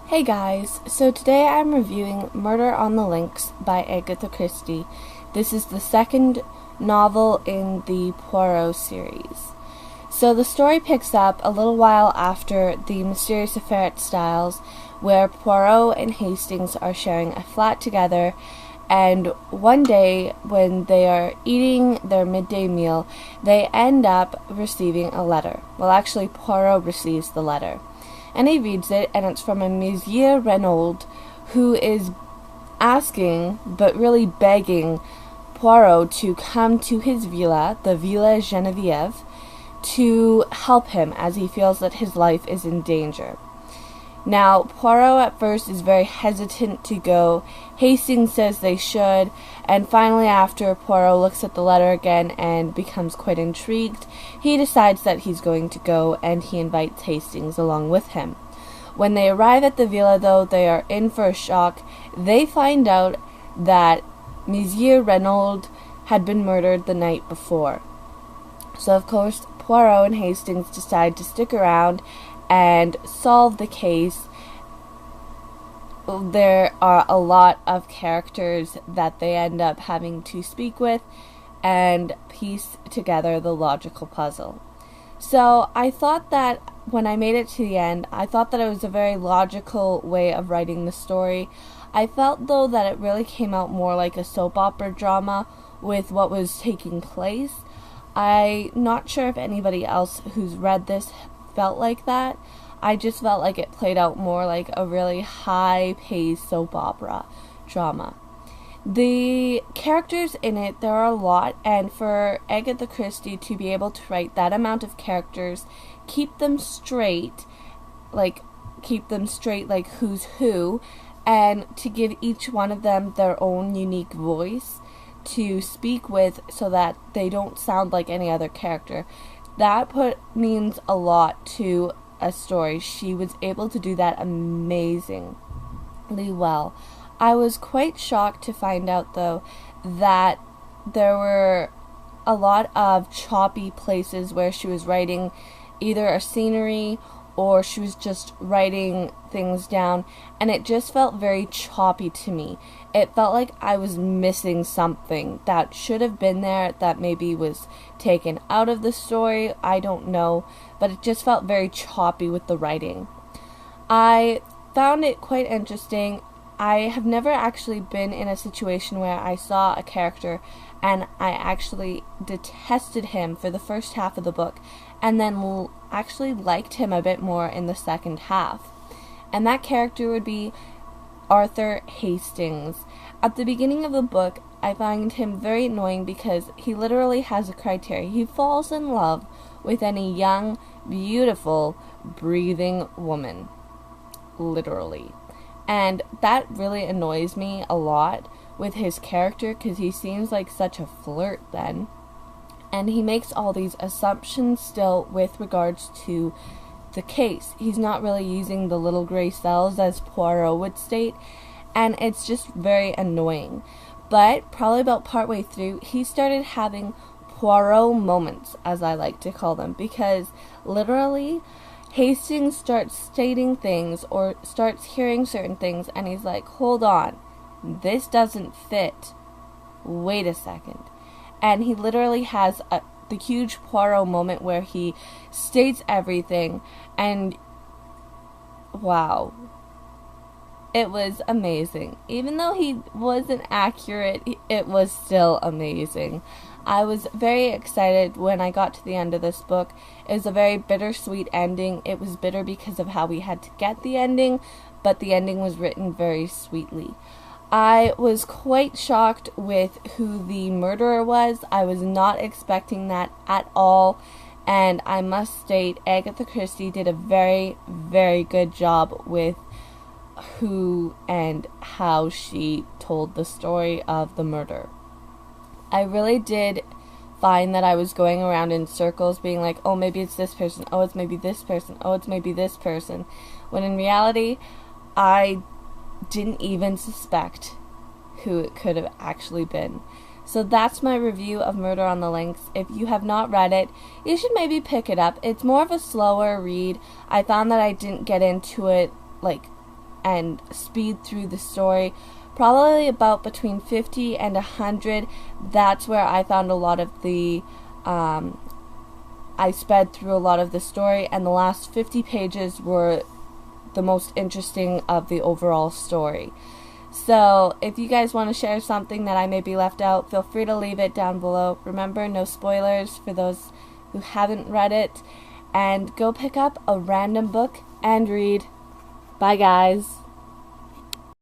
Hey guys, so today I'm reviewing Murder on the Links by Agatha Christie. This is the second novel in the Poirot series. So the story picks up a little while after the mysterious affair at Styles, where Poirot and Hastings are sharing a flat together, and one day when they are eating their midday meal, they end up receiving a letter. Well, actually, Poirot receives the letter. And he reads it, and it's from a Monsieur Renaud, who is asking, but really begging, Poirot to come to his villa, the Villa Genevieve, to help him as he feels that his life is in danger. Now, Poirot at first is very hesitant to go. Hastings says they should, and finally after Poirot looks at the letter again and becomes quite intrigued, he decides that he's going to go, and he invites Hastings along with him. When they arrive at the villa, though, they are in for a shock. They find out that Monsieur Renaud had been murdered the night before. So, of course, Poirot and Hastings decide to stick around and solve the case. There are a lot of characters that they end up having to speak with and piece together the logical puzzle. So I thought that when I made it to the end, I thought that it was a very logical way of writing the story. I felt, though, that it really came out more like a soap opera drama with what was taking place. I'm not sure if anybody else who's read this felt like that. I just felt like it played out more like a really high-paced soap opera drama. The characters in it, there are a lot, and for Agatha Christie to be able to write that amount of characters, keep them straight like who's who, and to give each one of them their own unique voice to speak with so that they don't sound like any other character. That means a lot to a story. She was able to do that amazingly well. I was quite shocked to find out, though, that there were a lot of choppy places where she was writing either a scenery or she was just writing things down, and it just felt very choppy to me. It felt like I was missing something that should have been there, that maybe was taken out of the story, I don't know, but it just felt very choppy with the writing. I found it quite interesting. I have never actually been in a situation where I saw a character and I actually detested him for the first half of the book, and then actually liked him a bit more in the second half. And that character would be Arthur Hastings. At the beginning of the book, I find him very annoying because he literally has a criteria. He falls in love with any young, beautiful, breathing woman. Literally. And that really annoys me a lot with his character because he seems like such a flirt then. And he makes all these assumptions still with regards to the case. He's not really using the little gray cells as Poirot would state, and it's just very annoying. But probably about partway through, he started having Poirot moments, as I like to call them, because literally Hastings starts stating things or starts hearing certain things, and he's like, hold on, this doesn't fit. Wait a second. And he literally has the huge Poirot moment where he states everything, and wow, it was amazing. Even though he wasn't accurate, it was still amazing. I was very excited when I got to the end of this book. It was a very bittersweet ending. It was bitter because of how we had to get the ending, but the ending was written very sweetly. I was quite shocked with who the murderer was. I was not expecting that at all, and I must state Agatha Christie did a very, very good job with who and how she told the story of the murder. I really did find that I was going around in circles being like, oh, maybe it's this person, oh, it's maybe this person, oh, it's maybe this person, when in reality, I didn't even suspect who it could have actually been. So that's my review of Murder on the Links. If you have not read it, you should maybe pick it up. It's more of a slower read. I found that I didn't get into it like and speed through the story. Probably about between 50 and 100. That's where I found a lot of the I sped through a lot of the story, and the last 50 pages were the most interesting of the overall story. So if you guys want to share something that I may be left out, feel free to leave it down below. Remember, no spoilers for those who haven't read it, and go pick up a random book and read. Bye guys.